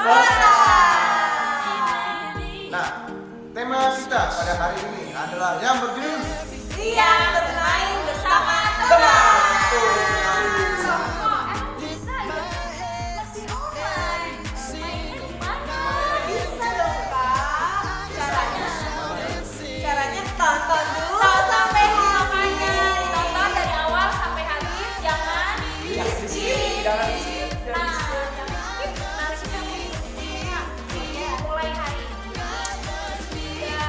Kota. Nah, tema kita pada hari ini adalah yang berjudul Riang bermain bersama teman. Betul sekali. Bisa ya? Masih online. Main di mana? Bisa dong Kak. Caranya tonton dulu sampai habis. Tonton dari awal sampai habis. Jangan di skip. Nah, jangan skip. Nanti kamu mulai hari ini. Ya,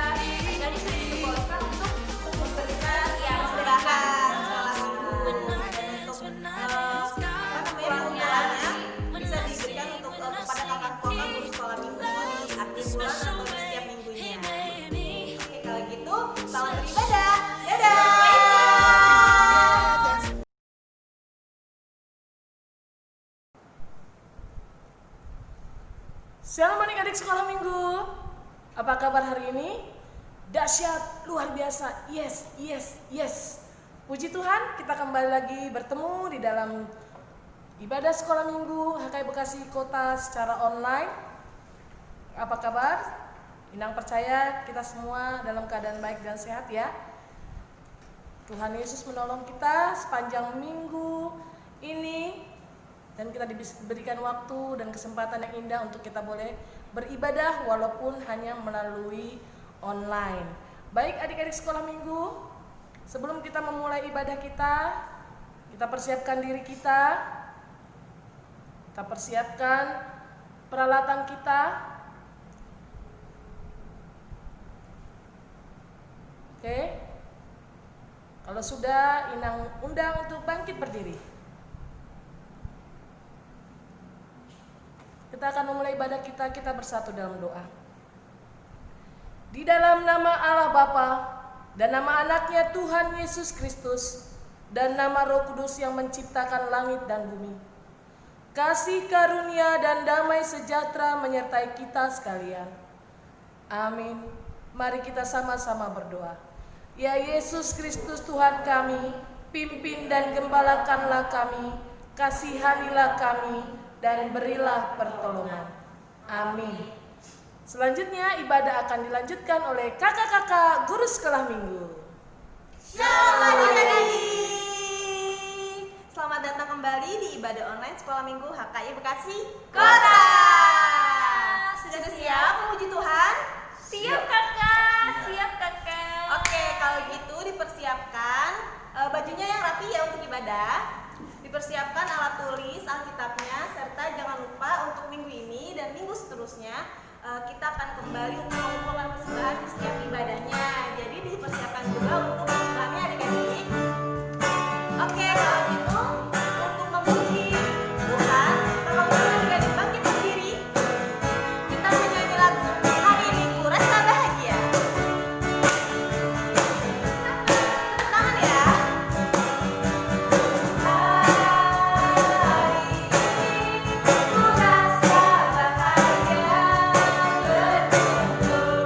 jadi sudah dibolehkan untuk memberikan yang istirahat bisa diberikan untuk kepada kakak kelompok guru sekolah minggu di akhir bulan atau setiap minggunya. Oke, kalau gitu selamat beribadah. Dadah. Shalom adik-adik sekolah minggu. Apa kabar hari ini? Dahsyat, luar biasa. Yes, yes, yes. Puji Tuhan, kita kembali lagi bertemu di dalam ibadah sekolah minggu HKI Bekasi Kota secara online. Apa kabar? Inang percaya kita semua dalam keadaan baik dan sehat ya. Tuhan Yesus menolong kita sepanjang minggu ini. Dan kita diberikan waktu dan kesempatan yang indah untuk kita boleh beribadah walaupun hanya melalui online. Baik adik-adik sekolah minggu, sebelum kita memulai ibadah kita persiapkan diri kita persiapkan peralatan kita. Oke. Kalau sudah, Inang undang untuk bangkit berdiri. Kita akan memulai ibadah kita bersatu dalam doa. Di dalam nama Allah Bapa dan nama anaknya Tuhan Yesus Kristus dan nama Roh Kudus yang menciptakan langit dan bumi, kasih karunia dan damai sejahtera menyertai kita sekalian. Amin. Mari kita sama-sama berdoa. Ya Yesus Kristus Tuhan kami, pimpin dan gembalakanlah kami, kasihanilah kami, dan berilah pertolongan. Amin. Selanjutnya ibadah akan dilanjutkan oleh kakak-kakak guru sekolah minggu. Shalom adik-adik. Selamat datang kembali di ibadah online sekolah minggu HKI Bekasi Kota. Sudah siap memuji Tuhan? Siap kakak, siap kakak. Oke, kalau gitu dipersiapkan bajunya yang rapi ya untuk ibadah. Dipersiapkan alat tulis, Alkitabnya, serta jangan lupa untuk minggu ini dan minggu seterusnya kita akan kembali untuk mengumpulkan persembahan di setiap ibadahnya. Jadi dipersiapkan juga untuk persembahannya adik-adik. Oke, kalau gitu untuk memuji Tuhan, tolong adik-adik bangkit berdiri. Kita menyanyi lagu Hari Ini Ku Rasa Bahagia. Tepuk tangan ya. Ku rasa bahagia berkumpul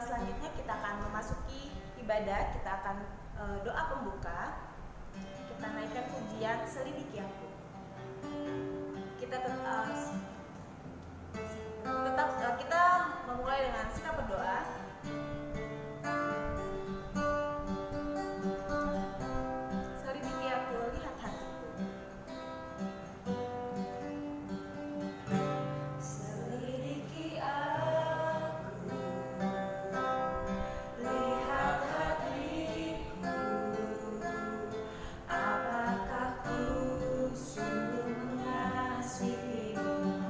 Selanjutnya kita akan memasuki ibadah. Kita akan doa pembuka. Kita naikkan pujian Selidiki Aku. Kita kita memulai dengan sikap berdoa. Selidiki aku, lihat hatiku. Selidiki aku, lihat hatiku. Apakah ku sungguh mengasihimu,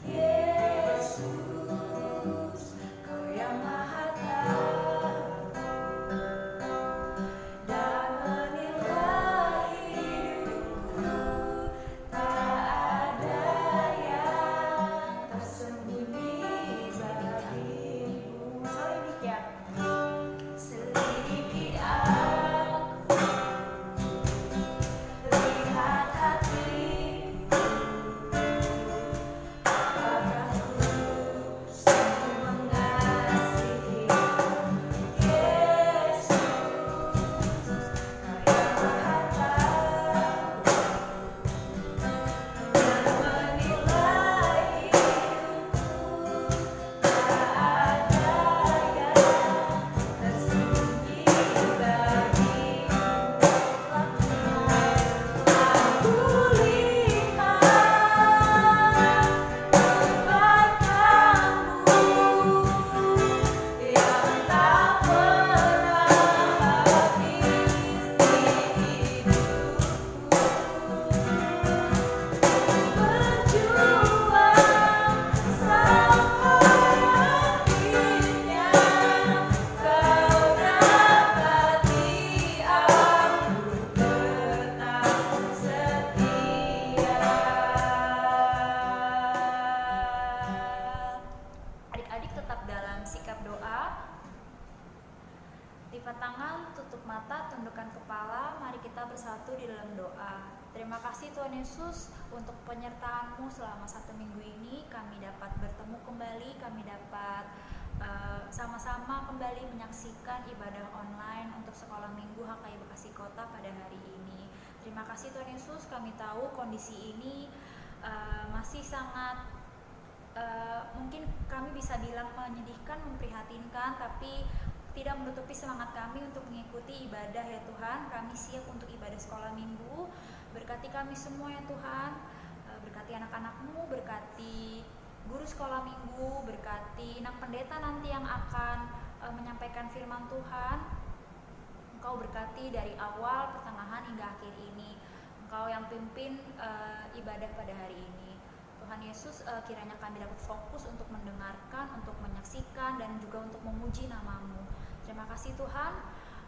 Yesus? Kau yang Maha Tahu dan menilai hidupku. Tak ada yang tersembunyi bagimu. Selidiki aku, selidiki aku, lihat hatiku. Apakah ku sungguh mengasihimu, Yesus? Kau yang Maha Tahu dan menilai hidupku. Tak ada yang tersembunyi bagimu. Aku lihat kebaikan-Mu yang tak pernah habis di hidupku. Berjuang sampai akhirnya Kau dapati aku tetap setia. Adik-adik tetap dalam sikap doa. Lipat tangan, tutup mata, tundukkan kepala. Mari kita bersatu di dalam doa. Terima kasih Tuhan Yesus untuk penyertaan-Mu selama 1 minggu ini. Kami dapat bertemu kembali, kami dapat sama-sama kembali menyaksikan ibadah online untuk sekolah minggu HKI Bekasi Kota pada hari ini. Terima kasih Tuhan Yesus, kami tahu kondisi ini masih sangat mungkin kami bisa bilang menyedihkan, memprihatinkan, tapi tidak menutupi semangat kami untuk mengikuti ibadah ya Tuhan. Kami siap untuk ibadah sekolah minggu. Berkati kami semua ya Tuhan. Berkati anak-anak-Mu, berkati guru sekolah minggu, berkati Inang Pendeta nanti yang akan menyampaikan firman Tuhan. Engkau berkati dari awal, pertengahan hingga akhir ini. Engkau yang pimpin ibadah pada hari ini. Tuhan Yesus, kiranya kami dapat fokus untuk mendengarkan, untuk menyaksikan, dan juga untuk memuji nama-Mu. Terima kasih Tuhan,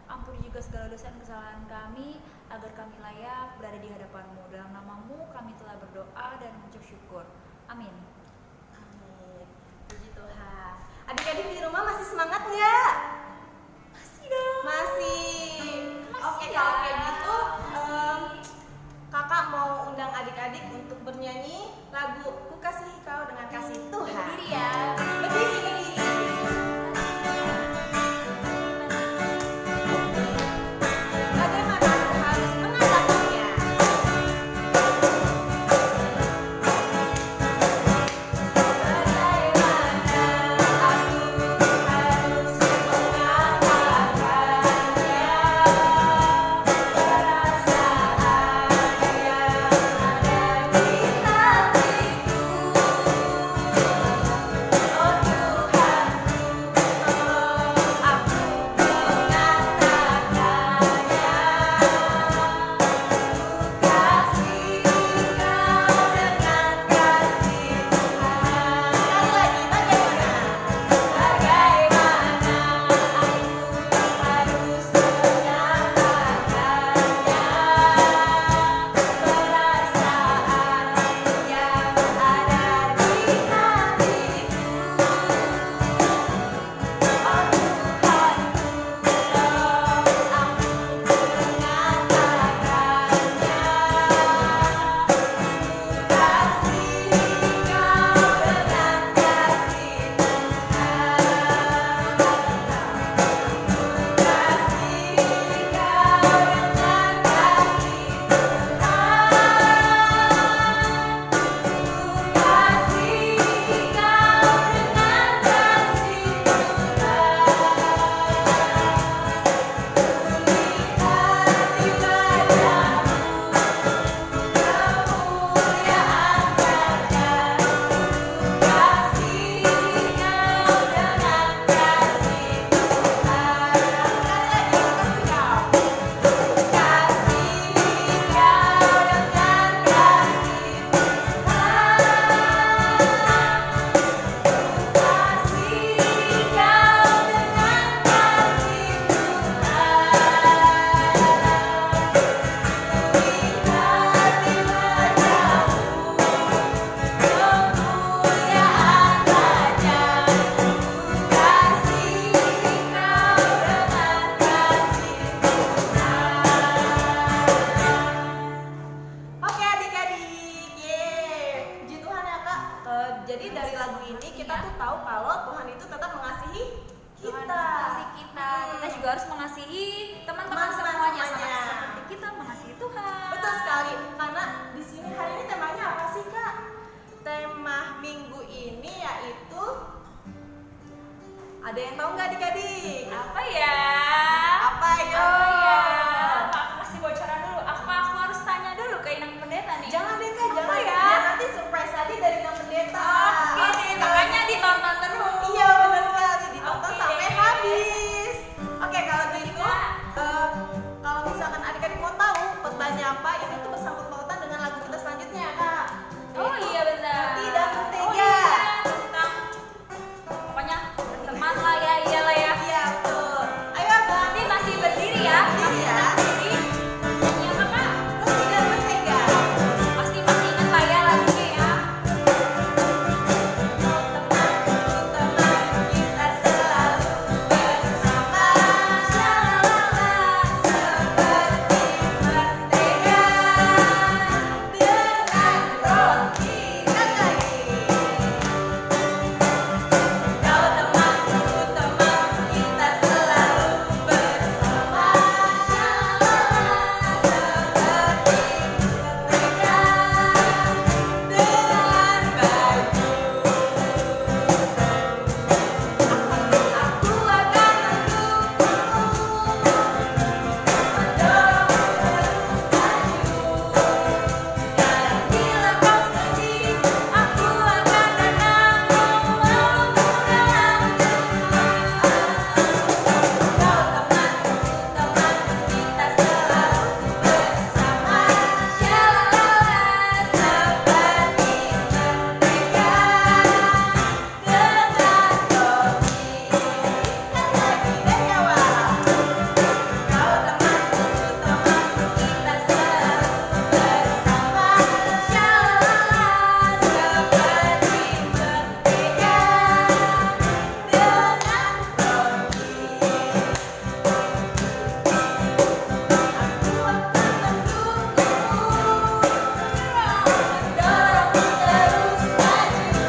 ampuni juga segala dosa dan kesalahan kami, agar kami layak berada di hadapan-Mu. Dalam nama-Mu kami telah berdoa dan mengucap syukur. Amin. Amin. Puji Tuhan. Adik-adik di rumah masih semangat nggak? Masih dong. Masih. Oke, ya. kalau kayak gitu, kakak mau undang adik-adik untuk bernyanyi lagu Ku Kasihi Kau dengan Kasih Tuhan. Berdiri ya. Berdiri, berdiri. Bagaimana aku harus mengatakannya? Bagaimana aku harus mengatakannya? Perasaan yang ada di hatiku. Ada yang tahu nggak adik-adik? Apa ya? Apa ya? Oh ya, aku kasih bocoran dulu. Apa aku harus tanya dulu ke Inang Pendeta nih? Jangan deh Kak, Apa jangan ya? Biar nanti surprise tadi dari Kang Pendeta. Oke deh, makanya ditonton terus. Iya benar sekali, ditonton Oke. sampai habis. Oke kalau gitu, kalau misalkan adik-adik mau tahu khotbahnya apa, ini tuh bersangkut pautan dengan lagu kita selanjutnya Kak. Oh iya benar. Tidak mentega. Oh iya, tentang pokoknya teman lah ya, iyalah ya. Iya betul. Ayo Abang. Nanti masih berdiri ya. Berdiri ya. Berdiri. Nyanyi apa Kak? Terus tidak mentega. Pasti masih ingat lah ya lagunya ya. Teman kita selalu bersama, shalala, seperti mentega dengan roti. Sekali lagi. Kau temanku, teman kita selalu bersama, shalala, seperti mentega dengan baju. Aku akan mendukungmu, mendorongmu terus maju. Dan bila kau sedih, aku akan datang memelukmu dalam Kau temanku, teman kita selalu bersama, shalala, seperti mentega dengan roti. Sekali lagi deh Jawa. Kau temanku, teman kita selalu bersama, shalala, seperti mentega dengan roti. Aku akan mendukungmu, mendorongmu terus maju.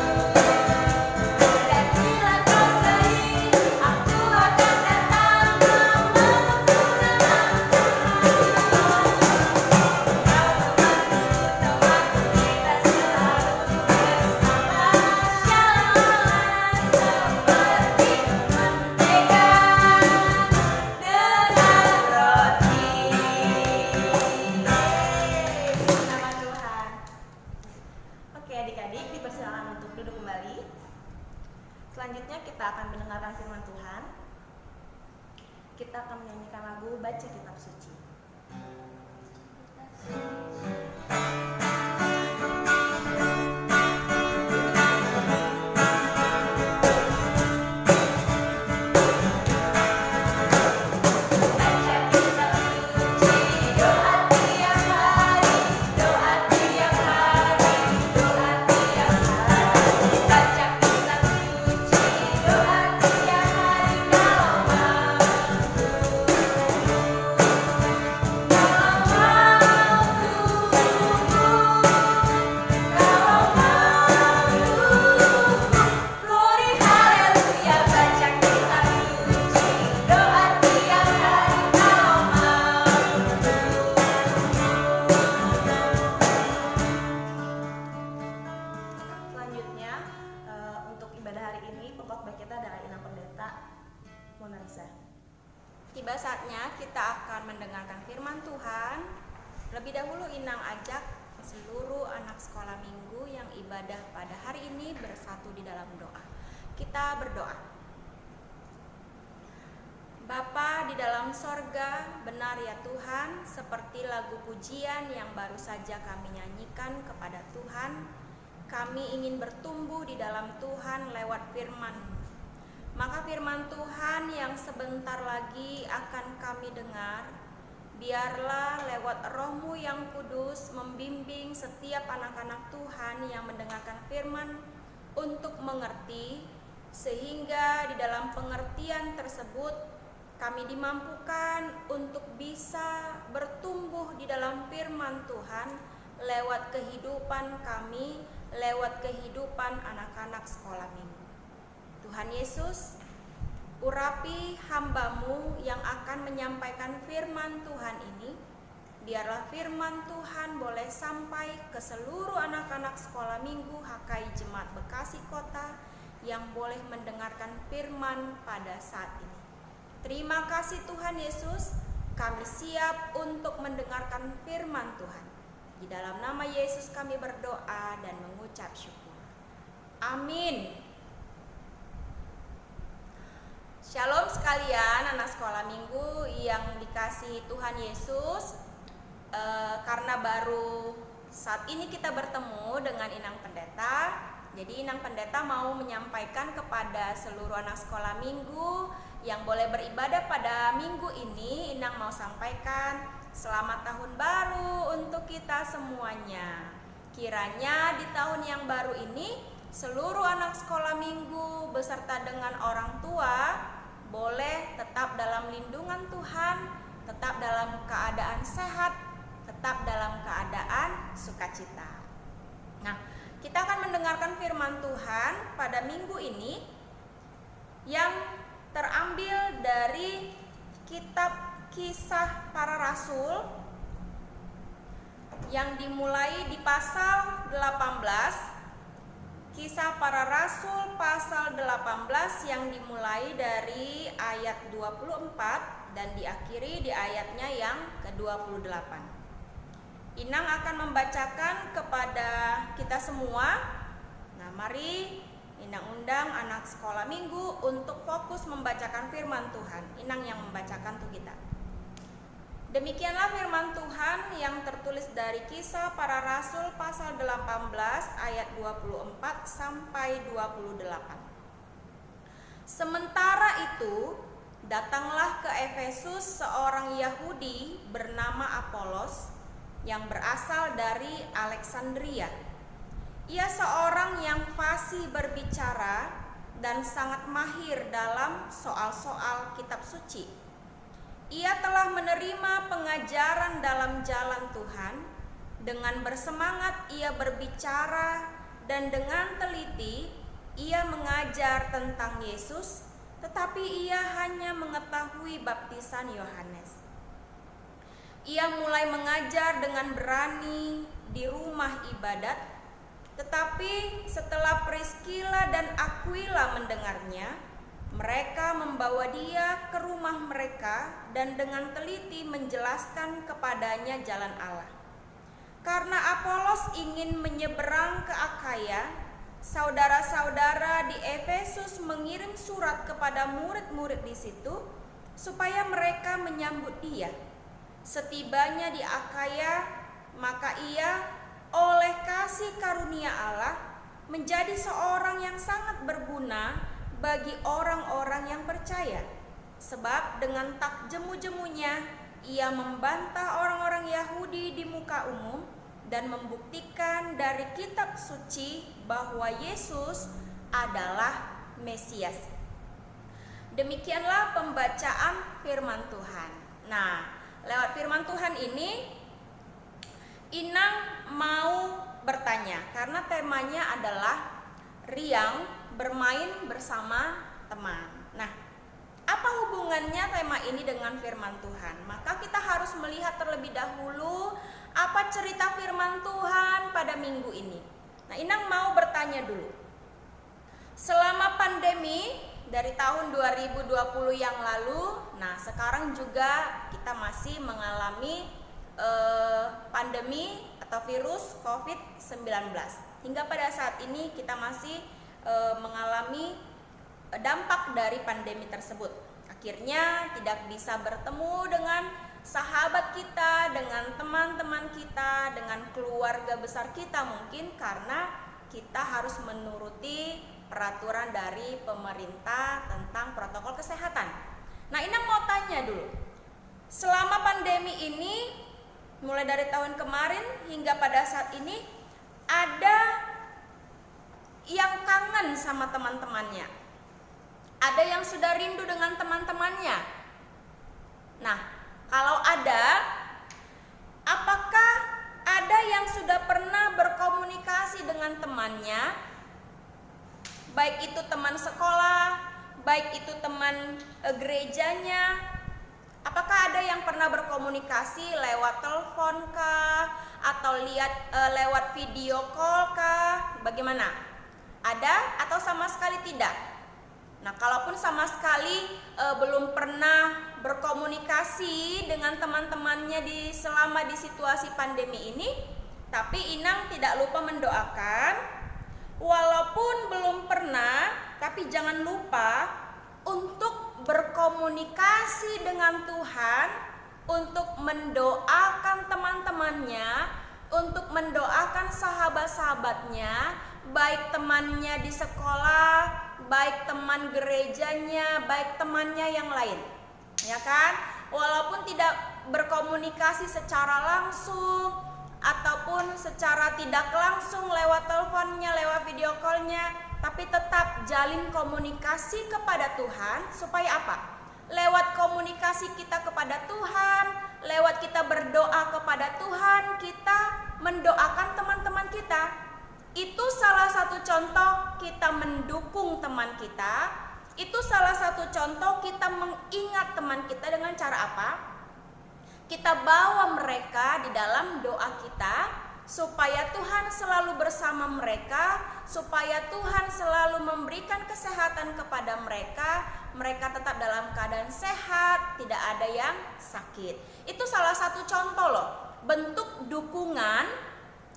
Dan bila kau sedih, aku akan datang memelukmu dalam Kau temanku, teman kita selalu bersama, shalala, seperti mentega dengan roti. Nama Tuhan. Oke adik-adik, dipersilakan untuk duduk kembali. Selanjutnya kita akan mendengarkan firman Tuhan. Kita akan menyanyikan lagu Baca Kitab Suci. Baca kitab suci, doa tiap hari, doa tiap hari, doa tiap hari. Baca kitab suci, doa tiap hari kalau mampu. Glory haleluya, baca kitab suci, doa tiap hari kalau mampu. Selanjutnya untuk ibadah hari ini pengkhotbah kita adalah Inang Pendeta Mona Lisa. Tiba saatnya kita akan mendengarkan firman Tuhan. Lebih dahulu Inang ajak seluruh anak sekolah minggu yang ibadah pada hari ini bersatu di dalam doa. Kita berdoa. Bapa di dalam sorga, benar ya Tuhan, seperti lagu pujian yang baru saja kami nyanyikan kepada Tuhan, kami ingin bertumbuh di dalam Tuhan lewat firman. Maka firman Tuhan yang sebentar lagi akan kami dengar, biarlah lewat Roh-Mu yang kudus membimbing setiap anak-anak Tuhan yang mendengarkan firman untuk mengerti, sehingga di dalam pengertian tersebut kami dimampukan untuk bisa bertumbuh di dalam firman Tuhan lewat kehidupan kami, lewat kehidupan anak-anak sekolah minggu. Tuhan Yesus, urapi hamba-Mu yang akan menyampaikan firman Tuhan ini. Biarlah firman Tuhan boleh sampai ke seluruh anak-anak sekolah minggu HKI Jemaat Bekasi Kota yang boleh mendengarkan firman pada saat ini. Terima kasih Tuhan Yesus, kami siap untuk mendengarkan firman Tuhan. Di dalam nama Yesus kami berdoa dan mengucap syukur. Amin. Shalom sekalian anak sekolah minggu yang dikasihi Tuhan Yesus. Karena baru saat ini kita bertemu dengan Inang Pendeta, jadi Inang Pendeta mau menyampaikan kepada seluruh anak sekolah minggu yang boleh beribadah pada minggu ini. Inang mau sampaikan selamat tahun baru untuk kita semuanya. Kiranya di tahun yang baru ini seluruh anak sekolah minggu beserta dengan orang tua boleh tetap dalam lindungan Tuhan, tetap dalam keadaan sehat, tetap dalam keadaan sukacita. Nah, kita akan mendengarkan firman Tuhan pada minggu ini yang terambil dari kitab Kisah Para Rasul yang dimulai di pasal 18. Kisah Para Rasul pasal 18 yang dimulai dari ayat 24 dan diakhiri di ayatnya yang ke-28. Inang akan membacakan kepada kita semua. Nah, mari Inang undang anak sekolah minggu untuk fokus membacakan firman Tuhan. Inang yang membacakan untuk kita. Demikianlah firman Tuhan yang tertulis dari Kisah Para Rasul pasal 18 ayat 24 sampai 28. Sementara itu, datanglah ke Efesus seorang Yahudi bernama Apolos yang berasal dari Alexandria. Ia seorang yang fasih berbicara dan sangat mahir dalam soal-soal kitab suci. Ia telah menerima pengajaran dalam jalan Tuhan. Dengan bersemangat ia berbicara dan dengan teliti ia mengajar tentang Yesus, tetapi ia hanya mengetahui baptisan Yohanes. Ia mulai mengajar dengan berani di rumah ibadat, tetapi setelah Priskila dan Aquila mendengarnya, mereka membawa dia ke rumah mereka dan dengan teliti menjelaskan kepadanya jalan Allah. Karena Apolos ingin menyeberang ke Akhaya, saudara-saudara di Efesus mengirim surat kepada murid-murid di situ supaya mereka menyambut dia. Setibanya di Akhaya, maka ia oleh kasih karunia Allah menjadi seorang yang sangat berguna bagi orang-orang yang percaya, sebab dengan tak jemu-jemunya ia membantah orang-orang Yahudi di muka umum dan membuktikan dari kitab suci bahwa Yesus adalah Mesias. Demikianlah pembacaan firman Tuhan. Nah, lewat firman Tuhan ini Inang mau bertanya karena temanya adalah riang bermain bersama teman. Nah, apa hubungannya tema ini dengan firman Tuhan? Maka kita harus melihat terlebih dahulu apa cerita firman Tuhan pada minggu ini. Nah, Inang mau bertanya dulu. Selama pandemi dari tahun 2020 yang lalu, nah sekarang juga kita masih mengalami pandemi atau virus COVID-19. Hingga pada saat ini kita masih mengalami dampak dari pandemi tersebut. Akhirnya tidak bisa bertemu dengan sahabat kita, dengan teman-teman kita, dengan keluarga besar kita mungkin karena kita harus menuruti peraturan dari pemerintah tentang protokol kesehatan. Nah, Inang mau tanya dulu. Selama pandemi ini mulai dari tahun kemarin hingga pada saat ini ada yang kangen sama teman-temannya. Ada yang sudah rindu dengan teman-temannya. Nah, kalau ada, apakah ada yang sudah pernah berkomunikasi dengan temannya? Baik itu teman sekolah, baik itu teman gerejanya. Apakah ada yang pernah berkomunikasi lewat telepon kah? Atau lewat video call kah? Bagaimana? Ada atau sama sekali tidak? Nah, kalaupun sama sekali belum pernah berkomunikasi dengan teman-temannya selama di situasi pandemi ini, tapi Inang tidak lupa mendoakan. Walaupun belum pernah, tapi jangan lupa untuk berkomunikasi dengan Tuhan, untuk mendoakan teman-temannya, untuk mendoakan sahabat-sahabatnya, baik temannya di sekolah, baik teman gerejanya, baik temannya yang lain. Ya kan? Walaupun tidak berkomunikasi secara langsung ataupun secara tidak langsung lewat teleponnya, lewat video callnya, tapi tetap jalin komunikasi kepada Tuhan. Supaya apa? Lewat komunikasi kita kepada Tuhan, lewat kita berdoa kepada Tuhan, kita mendoakan teman-teman kita. Itu salah satu contoh kita mendukung teman kita. Itu salah satu contoh kita mengingat teman kita dengan cara apa? Kita bawa mereka di dalam doa kita, supaya Tuhan selalu bersama mereka, supaya Tuhan selalu memberikan kesehatan kepada mereka, mereka tetap dalam keadaan sehat, tidak ada yang sakit. Itu salah satu contoh loh, bentuk dukungan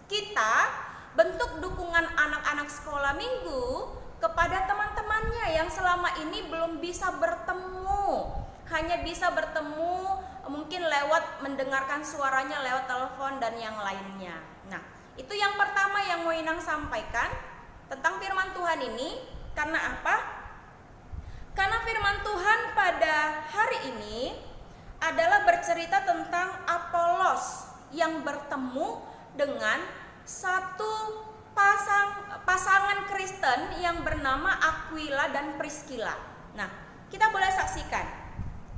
kita, bentuk dukungan anak-anak sekolah minggu kepada teman-temannya yang selama ini belum bisa bertemu, hanya bisa bertemu mungkin lewat mendengarkan suaranya lewat telepon dan yang lainnya. Nah, itu yang pertama yang mau Inang sampaikan tentang firman Tuhan ini. Karena apa? Karena firman Tuhan pada hari ini adalah bercerita tentang Apolos yang bertemu dengan satu pasangan Kristen yang bernama Aquila dan Priscilla. Nah, kita boleh saksikan.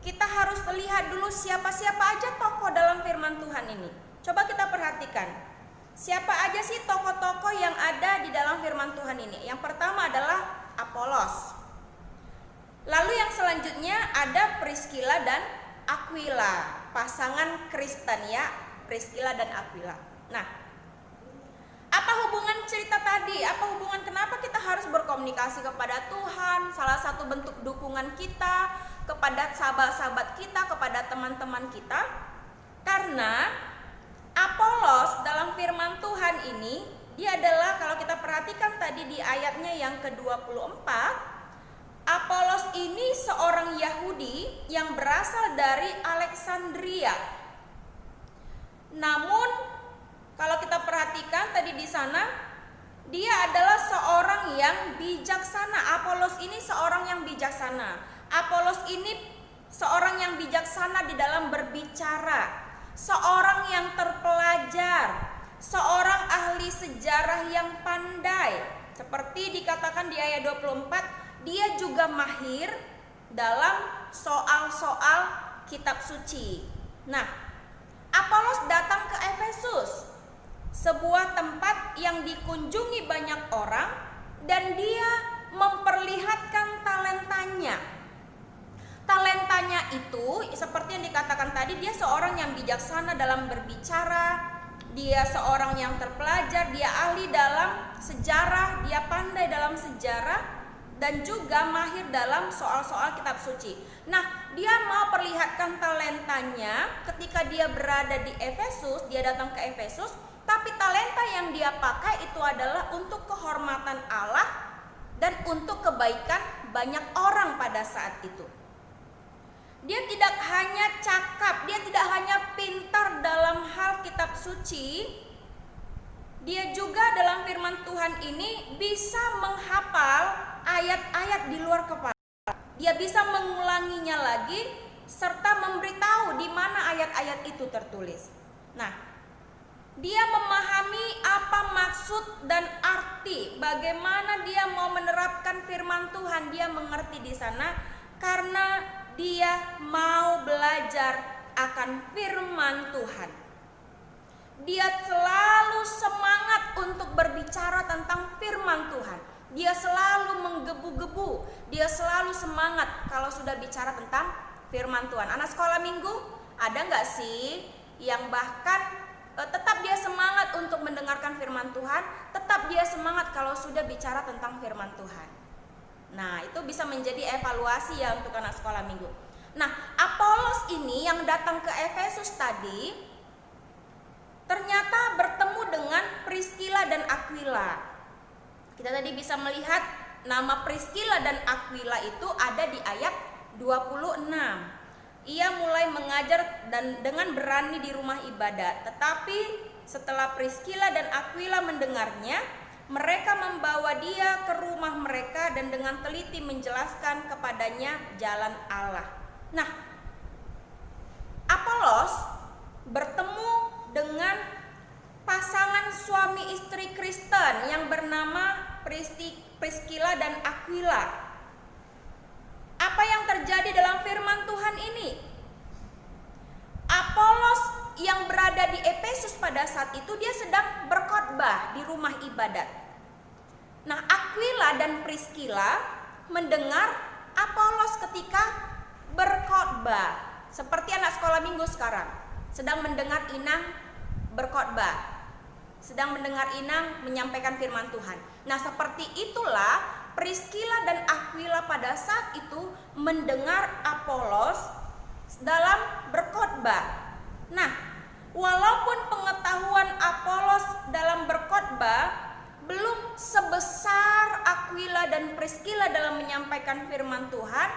Kita harus lihat dulu siapa-siapa aja tokoh dalam firman Tuhan ini. Coba kita perhatikan. Siapa aja sih tokoh-tokoh yang ada di dalam firman Tuhan ini? Yang pertama adalah Apolos. Lalu yang selanjutnya ada Priscilla dan Aquila, pasangan Kristen ya, Priscilla dan Aquila. Nah, apa hubungan cerita tadi? Apa hubungan kenapa kita harus berkomunikasi kepada Tuhan? Salah satu bentuk dukungan kita kepada sahabat-sahabat kita, kepada teman-teman kita. Karena Apolos dalam firman Tuhan ini, dia adalah, kalau kita perhatikan tadi di ayatnya yang ke-24, Apolos ini seorang Yahudi yang berasal dari Alexandria. Namun kalau kita perhatikan tadi di sana, dia adalah seorang yang bijaksana. Apolos ini seorang yang bijaksana. Apolos ini seorang yang bijaksana di dalam berbicara, seorang yang terpelajar, seorang ahli sejarah yang pandai. Seperti dikatakan di ayat 24, dia juga mahir dalam soal-soal kitab suci. Nah, Apolos datang ke Efesus, sebuah tempat yang dikunjungi banyak orang, dan dia memperlihatkan talentanya. Talentanya itu seperti yang dikatakan tadi, dia seorang yang bijaksana dalam berbicara, dia seorang yang terpelajar, dia ahli dalam sejarah, dia pandai dalam sejarah, dan juga mahir dalam soal-soal kitab suci. Nah, dia mau perlihatkan talentanya ketika dia berada di Efesus, dia datang ke Efesus, tapi talenta yang dia pakai itu adalah untuk kehormatan Allah dan untuk kebaikan banyak orang pada saat itu. Dia tidak hanya cakap, dia tidak hanya pintar dalam hal kitab suci, dia juga dalam firman Tuhan ini bisa menghafal ayat-ayat di luar kepala. Dia bisa mengulanginya lagi serta memberitahu di mana ayat-ayat itu tertulis. Nah, dia memahami apa maksud dan arti, bagaimana dia mau menerapkan firman Tuhan. Dia mengerti di sana karena dia mau belajar akan firman Tuhan. Dia selalu semangat untuk berbicara tentang firman Tuhan. Dia selalu menggebu-gebu, dia selalu semangat kalau sudah bicara tentang firman Tuhan. Anak sekolah minggu, ada nggak sih yang bahkan tetap dia semangat untuk mendengarkan firman Tuhan, tetap dia semangat kalau sudah bicara tentang firman Tuhan. Nah, itu bisa menjadi evaluasi ya untuk anak sekolah minggu. Nah, Apolos ini yang datang ke Efesus tadi ternyata bertemu dengan Priscilla dan Aquila. Kita tadi bisa melihat nama Priscilla dan Aquila itu ada di ayat 26. Ia mulai mengajar dan dengan berani di rumah ibadat. Tetapi setelah Priscilla dan Aquila mendengarnya, mereka membawa dia ke rumah mereka dan dengan teliti menjelaskan kepadanya jalan Allah. Nah, Apolos bertemu dengan pasangan suami istri Kristen yang bernama Priscilla dan Aquila. Apa yang terjadi dalam firman Tuhan ini? Apolos yang berada di Efesus pada saat itu dia sedang berkhotbah di rumah ibadat. Nah, Aquila dan Priscilla mendengar Apolos ketika berkhotbah. Seperti anak sekolah minggu sekarang sedang mendengar Inang berkhotbah, sedang mendengar Inang menyampaikan firman Tuhan. Nah, seperti itulah Priscilla dan Aquila pada saat itu mendengar Apolos dalam berkhotbah. Nah, walaupun pengetahuan Apolos dalam berkhotbah belum sebesar Aquila dan Priscilla dalam menyampaikan firman Tuhan,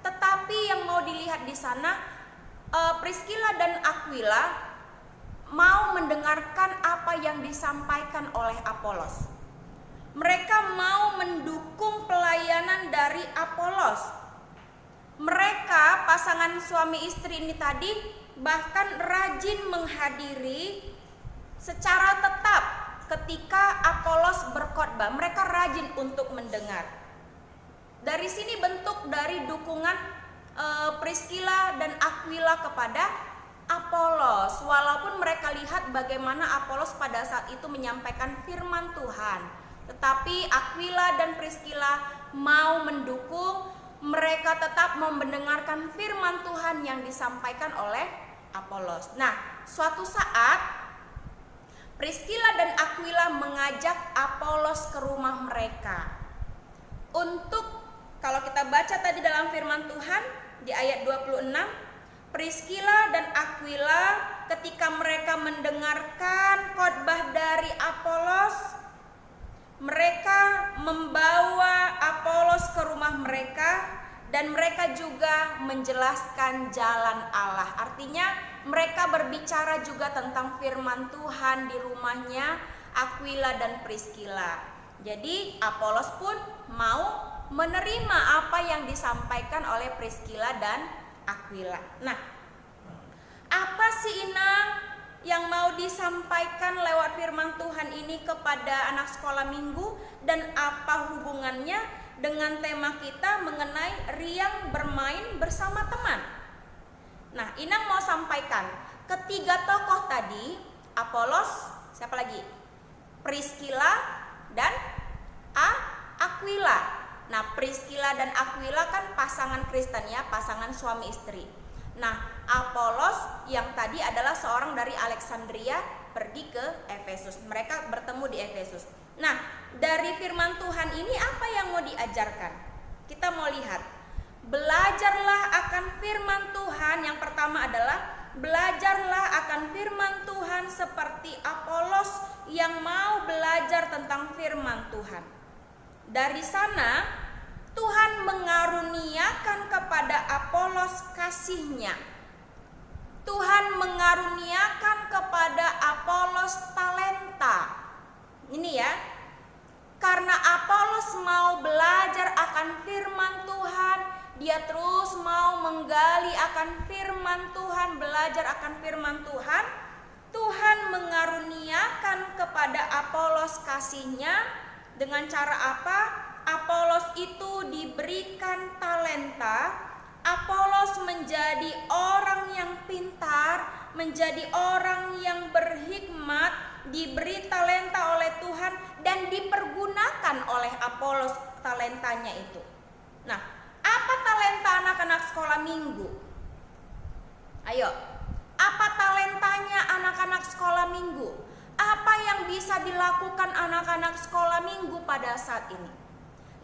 tetapi yang mau dilihat di sana Priscilla dan Aquila mau mendengarkan apa yang disampaikan oleh Apolos. Mereka mau mendukung pelayanan dari Apolos. Mereka pasangan suami istri ini tadi bahkan rajin menghadiri secara tetap ketika Apolos berkhotbah. Mereka rajin untuk mendengar. Dari sini bentuk dari dukungan Priscilla dan Aquila kepada Apolos. Walaupun mereka lihat bagaimana Apolos pada saat itu menyampaikan firman Tuhan, tetapi Aquila dan Priscilla mau mendukung, mereka tetap mau mendengarkan firman Tuhan yang disampaikan oleh Apolos. Nah, suatu saat Priscilla dan Aquila mengajak Apolos ke rumah mereka. Untuk, kalau kita baca tadi dalam firman Tuhan di ayat 26, Priscilla dan Aquila ketika mereka mendengarkan khotbah dari Apolos, mereka membawa Apolos ke rumah mereka dan mereka juga menjelaskan jalan Allah. Artinya mereka berbicara juga tentang firman Tuhan di rumahnya Aquila dan Priscilla. Jadi Apolos pun mau menerima apa yang disampaikan oleh Priscilla dan Aquila. Nah, apa sih Inang yang mau disampaikan lewat firman Tuhan ini kepada anak sekolah minggu, dan apa hubungannya dengan tema kita mengenai riang bermain bersama teman? Nah, Inang mau sampaikan ketiga tokoh tadi, Apolos, siapa lagi? Priscilla dan Aquila. Nah, Priscilla dan Aquila kan pasangan Kristen ya, pasangan suami istri. Nah, Apolos yang tadi adalah seorang dari Alexandria pergi ke Efesus. Mereka bertemu di Efesus. Nah, dari firman Tuhan ini apa yang mau diajarkan? Kita mau lihat. Belajarlah akan firman Tuhan. Yang pertama adalah belajarlah akan firman Tuhan seperti Apolos yang mau belajar tentang firman Tuhan. Dari sana Tuhan mengaruniakan kepada Apolos kasih-Nya. Tuhan mengaruniakan kepada Apolos talenta. Ini ya. Karena Apolos mau belajar akan firman Tuhan, dia terus mau menggali akan firman Tuhan, belajar akan firman Tuhan. Tuhan mengaruniakan kepada Apolos kasih-Nya dengan cara apa? Apolos itu diberikan talenta. Apolos menjadi orang yang pintar, menjadi orang yang berhikmat, diberi talenta oleh Tuhan dan dipergunakan oleh Apolos talentanya itu. Nah, apa talenta anak-anak sekolah minggu? Ayo, apa talentanya rasanya anak-anak sekolah minggu? Apa yang bisa dilakukan anak-anak sekolah minggu pada saat ini?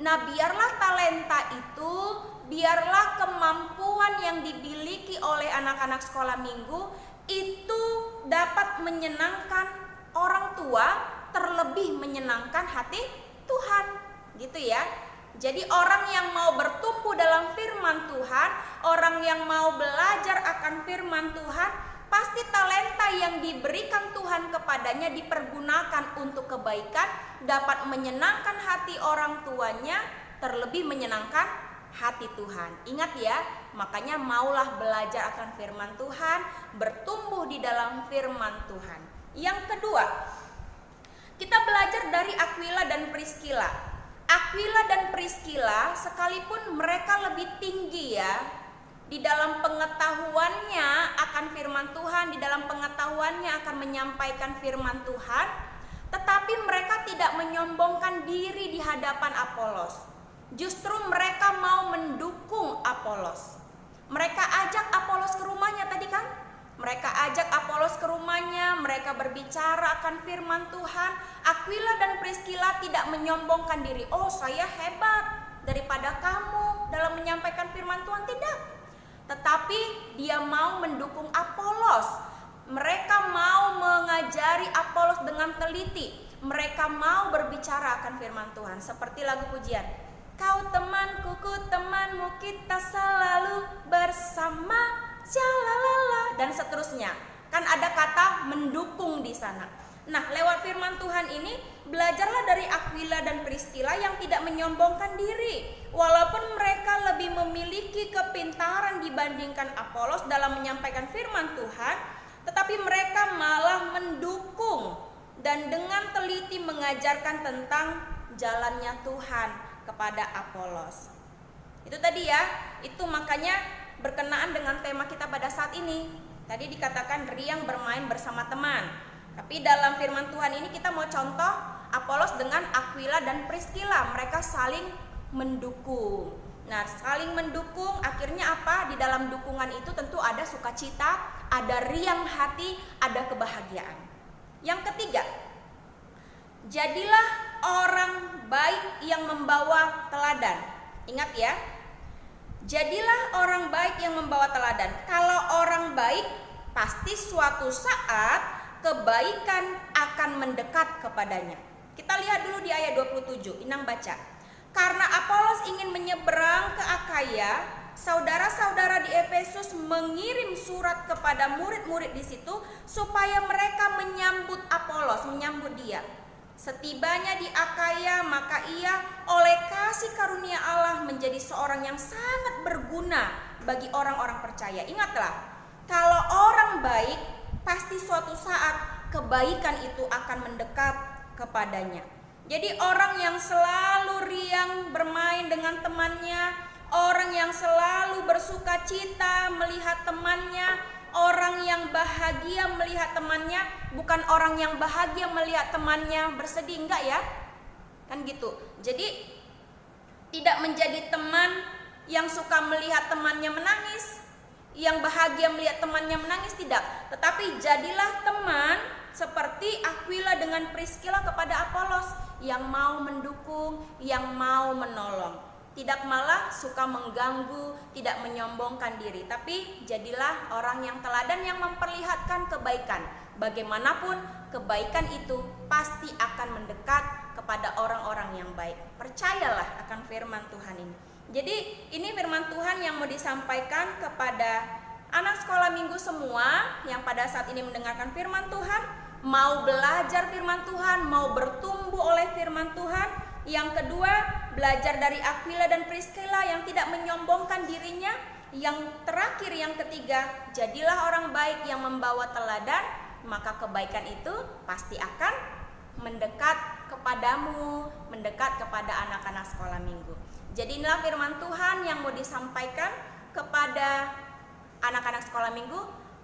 Nah, biarlah talenta itu, biarlah kemampuan yang dimiliki oleh anak-anak sekolah minggu itu dapat menyenangkan orang tua, terlebih menyenangkan hati Tuhan, gitu ya. Jadi orang yang mau bertumbuh dalam firman Tuhan, orang yang mau belajar akan firman Tuhan, pasti talenta yang diberikan Tuhan kepadanya dipergunakan untuk kebaikan, dapat menyenangkan hati orang tuanya, terlebih menyenangkan hati Tuhan. Ingat ya, makanya maulah belajar akan firman Tuhan, bertumbuh di dalam firman Tuhan. Yang kedua, kita belajar dari Aquila dan Priscilla. Aquila dan Priscilla sekalipun mereka lebih tinggi ya di dalam pengetahuannya akan firman Tuhan, di dalam pengetahuannya akan menyampaikan firman Tuhan, tetapi mereka tidak menyombongkan diri di hadapan Apolos. Justru mereka mau mendukung Apolos. Mereka ajak Apolos ke rumahnya tadi kan? Mereka ajak Apolos ke rumahnya, mereka berbicara akan firman Tuhan. Aquila dan Priscilla tidak menyombongkan diri. Oh, saya hebat daripada kamu dalam menyampaikan firman Tuhan, tidak. Tetapi dia mau mendukung Apolos. Mereka mau mengajari Apolos dengan teliti. Mereka mau berbicara akan firman Tuhan. Seperti lagu pujian, kau temanku, ku temanmu, kita selalu bersama, jalalala, dan seterusnya. Kan ada kata mendukung di sana. Nah, lewat firman Tuhan ini belajarlah dari Aquila dan Priscilla yang tidak menyombongkan diri. Walaupun mereka lebih memiliki kepintaran dibandingkan Apolos dalam menyampaikan firman Tuhan, tetapi mereka malah mendukung dan dengan teliti mengajarkan tentang jalannya Tuhan kepada Apolos. Itu tadi ya, itu makanya berkenaan dengan tema kita pada saat ini. Tadi dikatakan riang bermain bersama teman. Tapi dalam firman Tuhan ini kita mau contoh Apolos dengan Aquila dan Priscilla. Mereka saling mendukung. Nah, saling mendukung akhirnya apa? Di dalam dukungan itu tentu ada sukacita, ada riang hati, ada kebahagiaan. Yang ketiga, jadilah orang baik yang membawa teladan. Ingat ya, jadilah orang baik yang membawa teladan. Kalau orang baik, pasti suatu saat kebaikan akan mendekat kepadanya. Kita lihat dulu di ayat 27, Inang baca. Karena Apolos ingin menyeberang ke Akaya, saudara-saudara di Efesus mengirim surat kepada murid-murid di situ supaya mereka menyambut Apolos, menyambut dia. Setibanya di Akaya, maka ia oleh kasih karunia Allah menjadi seorang yang sangat berguna bagi orang-orang percaya. Ingatlah, kalau orang baik, pasti suatu saat kebaikan itu akan mendekat kepadanya. Jadi orang yang selalu riang bermain dengan temannya, orang yang selalu bersuka cita melihat temannya, orang yang bahagia melihat temannya, bukan orang yang bahagia melihat temannya bersedih, enggak ya? Kan gitu. Jadi tidak menjadi teman yang suka melihat temannya menangis, yang bahagia melihat temannya menangis, tidak. Tetapi jadilah teman seperti Aquila dengan Priscilla kepada Apolos, yang mau mendukung, yang mau menolong. Tidak malah suka mengganggu, tidak menyombongkan diri. Tapi jadilah orang yang teladan yang memperlihatkan kebaikan. Bagaimanapun kebaikan itu pasti akan mendekat kepada orang-orang yang baik. Percayalah akan firman Tuhan ini. Jadi ini firman Tuhan yang mau disampaikan kepada anak sekolah minggu semua yang pada saat ini mendengarkan firman Tuhan, mau belajar firman Tuhan, mau bertumbuh oleh firman Tuhan. Yang kedua, belajar dari Aquila dan Priscilla yang tidak menyombongkan dirinya. Yang terakhir, yang ketiga, jadilah orang baik yang membawa teladan, maka kebaikan itu pasti akan mendekat kepadamu, mendekat kepada anak-anak sekolah minggu. Jadi inilah firman Tuhan yang mau disampaikan kepada anak-anak sekolah minggu.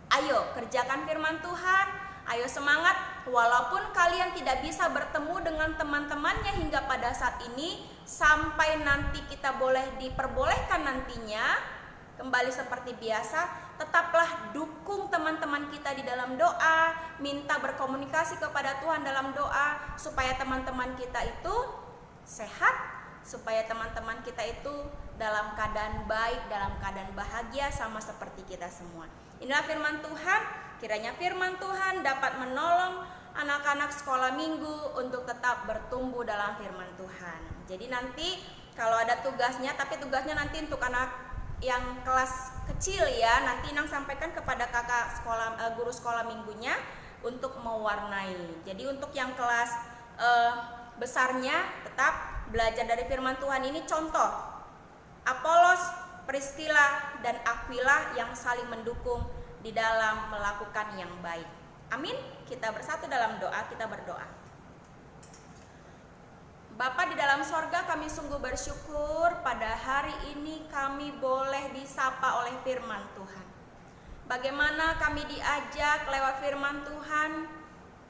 Ayo kerjakan firman Tuhan, ayo semangat. Walaupun kalian tidak bisa bertemu dengan teman-temannya hingga pada saat ini, sampai nanti kita boleh diperbolehkan nantinya, Kembali seperti biasa, tetaplah dukung teman-teman kita di dalam doa, minta berkomunikasi kepada Tuhan dalam doa supaya teman-teman kita itu sehat, supaya teman-teman kita itu dalam keadaan baik, dalam keadaan bahagia sama seperti kita semua. Inilah firman Tuhan, kiranya firman Tuhan dapat menolong anak-anak sekolah minggu untuk tetap bertumbuh dalam firman Tuhan. Jadi nanti kalau ada tugasnya, tapi tugasnya nanti untuk anak yang kelas kecil ya, nanti Inang sampaikan kepada kakak sekolah, guru sekolah minggunya untuk mewarnai. Jadi untuk yang kelas besarnya tetap belajar dari firman Tuhan ini contoh Apolos, Priscilla, dan Aquila yang saling mendukung di dalam melakukan yang baik. Amin. Kita bersatu dalam doa, kita berdoa. Bapa di dalam sorga, kami sungguh bersyukur pada hari ini kami boleh disapa oleh firman Tuhan. Bagaimana kami diajak lewat firman Tuhan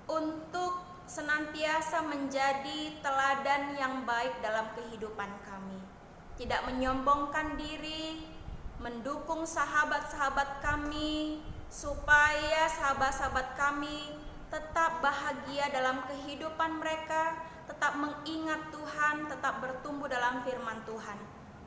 untuk senantiasa menjadi teladan yang baik dalam kehidupan kami. Tidak menyombongkan diri, mendukung sahabat-sahabat kami, supaya sahabat-sahabat kami tetap bahagia dalam kehidupan mereka, tetap mengingat Tuhan, tetap bertumbuh dalam firman Tuhan.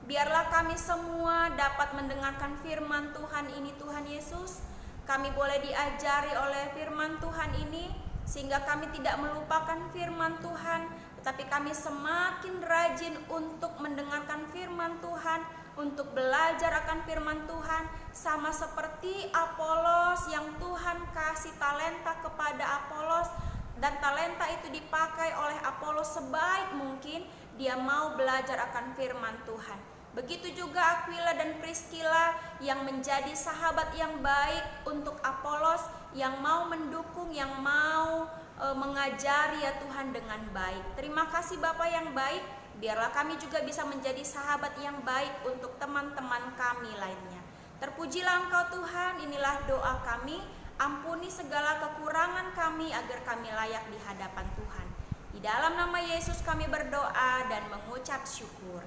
Biarlah kami semua dapat mendengarkan firman Tuhan ini, Tuhan Yesus. Kami boleh diajari oleh firman Tuhan ini, sehingga kami tidak melupakan firman Tuhan, tetapi kami semakin rajin untuk mendengarkan firman Tuhan, untuk belajar akan firman Tuhan, sama seperti Apolos yang Tuhan kasih talenta kepada Apolos, dan talenta itu dipakai oleh Apolos sebaik mungkin dia mau belajar akan firman Tuhan. Begitu juga Aquila dan Priscilla yang menjadi sahabat yang baik untuk Apolos, yang mau mendukung, yang mau mengajari ya Tuhan dengan baik. Terima kasih Bapa yang baik. Biarlah kami juga bisa menjadi sahabat yang baik untuk teman-teman kami lainnya. Terpujilah Engkau Tuhan, inilah doa kami. Ampuni segala kekurangan kami agar kami layak di hadapan Tuhan. Di dalam nama Yesus kami berdoa dan mengucap syukur.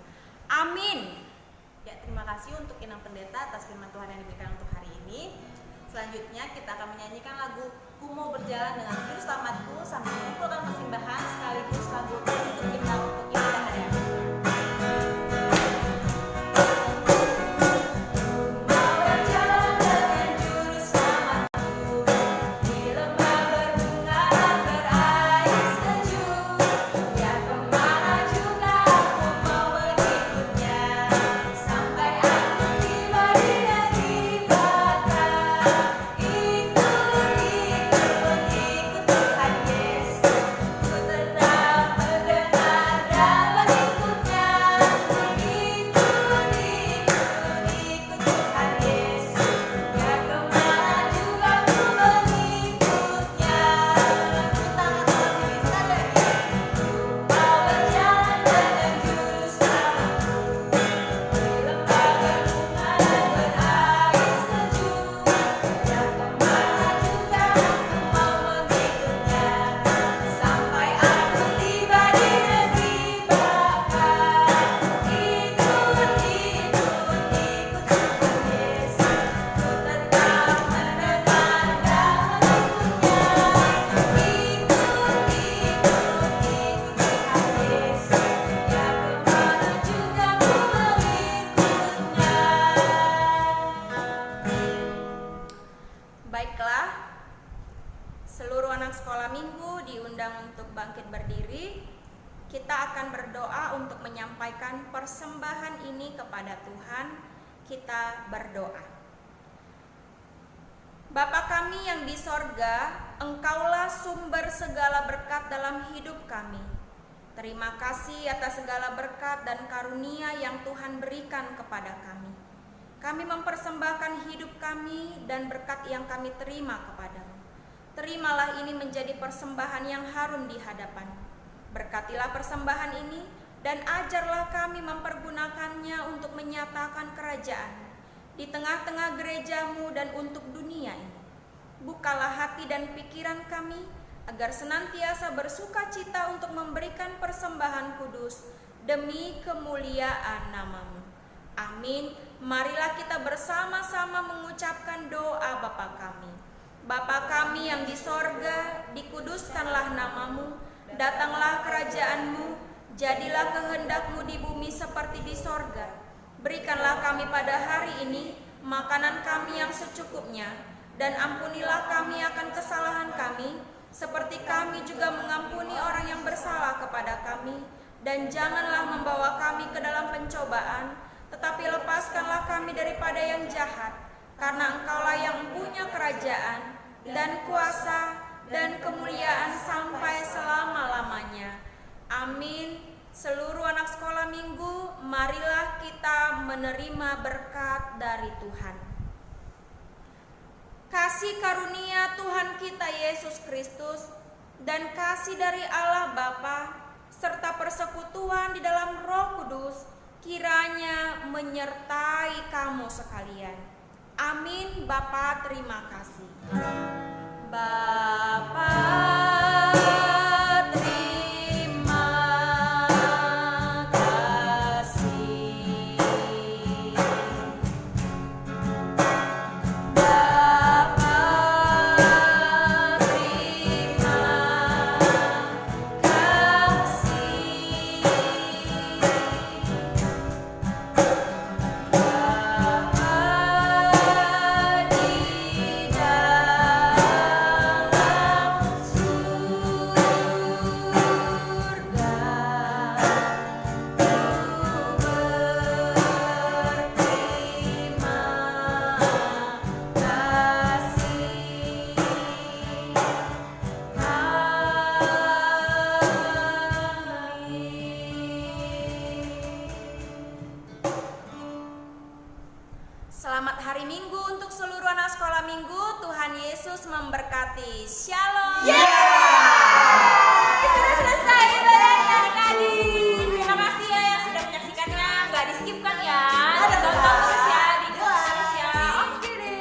Amin. Ya, terima kasih untuk Inang Pendeta atas firman Tuhan yang diberikan untuk hari ini. Selanjutnya kita akan menyanyikan lagu Ku Mau Berjalan dengan Juru Selamatku sambil mengumpulkan persembahan sekaligus lagu untuk kita untuk ibadah hari ini. Persembahan ini kepada Tuhan, kita berdoa. Bapa kami yang di sorga, Engkaulah sumber segala berkat dalam hidup kami. Terima kasih atas segala berkat dan karunia yang Tuhan berikan kepada kami. Kami mempersembahkan hidup kami dan berkat yang kami terima kepadamu. Terimalah ini menjadi persembahan yang harum di hadapan. Berkatilah persembahan ini, dan ajarlah kami mempergunakannya untuk menyatakan kerajaan di tengah-tengah gerejamu dan untuk dunia ini. Bukalah hati dan pikiran kami agar senantiasa bersuka cita untuk memberikan persembahan kudus demi kemuliaan namamu. Amin. marilah kita bersama-sama mengucapkan doa Bapa kami. Bapa kami yang di sorga, dikuduskanlah namamu, datanglah kerajaanmu, jadilah kehendak-Mu di bumi seperti di sorga. Berikanlah kami pada hari ini makanan kami yang secukupnya, dan ampunilah kami akan kesalahan kami, seperti kami juga mengampuni orang yang bersalah kepada kami. Dan janganlah membawa kami ke dalam pencobaan, tetapi lepaskanlah kami daripada yang jahat, karena Engkaulah yang punya kerajaan, dan kuasa, dan kemuliaan sampai selama-lamanya. Amin. Seluruh anak sekolah minggu, marilah kita menerima berkat dari Tuhan. Kasih karunia Tuhan kita Yesus Kristus, dan kasih dari Allah Bapa, serta persekutuan di dalam Roh Kudus, kiranya menyertai kamu sekalian. Amin. Bapa, terima kasih. Bapa, terima kasih. Bapa, terima kasih. Selamat hari Minggu untuk seluruh anak sekolah minggu. Tuhan Yesus memberkati. Shalom. Sudah selesai ibadahnya adik-adik. Terima kasih ya yang sudah menyaksikannya. Nggak di skip kan ya? Ditonton terus ya, ditonton terus ya. Oke deh.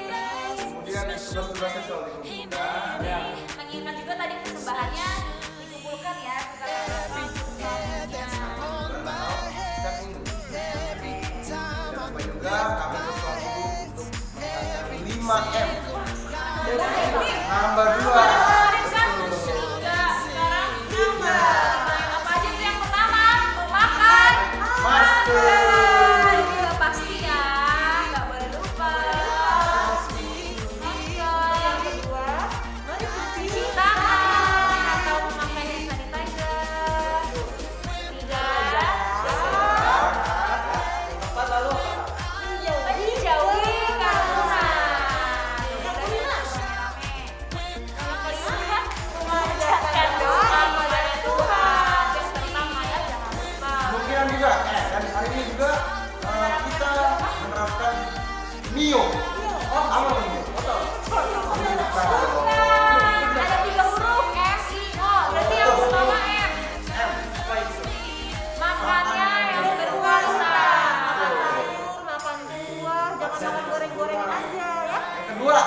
Kemudian tugas-tugasnya selalu dikumpulkan. Mengingat juga tadi persembahannya dikumpulkan ya. Setiap minggu. Jangan lupa juga kami sekolah minggu untuk mengadakan 5M. Tambah 2. Sekarang apa aja tuh yang pertama? Makan. Masker. Ini udah pasti ya, nggak boleh lupa. Masker. Yang kedua, cuci tangan atau memakai hand sanitizer. Tiga, menjauhi kerumunan. Yang kelima, mengucapkan doa kepada Tuhan. Yang keenam ya, jangan lupa. Kemungkinan juga, dan hari ini juga kita menerapkan MIO. Apa MIO? Ada 3 huruf M, I, O. Berarti yang pertama M. Makannya yang berkuasa. Makan sayur, makan buah, jangan makan goreng-gorengan aja ya. Yang kedua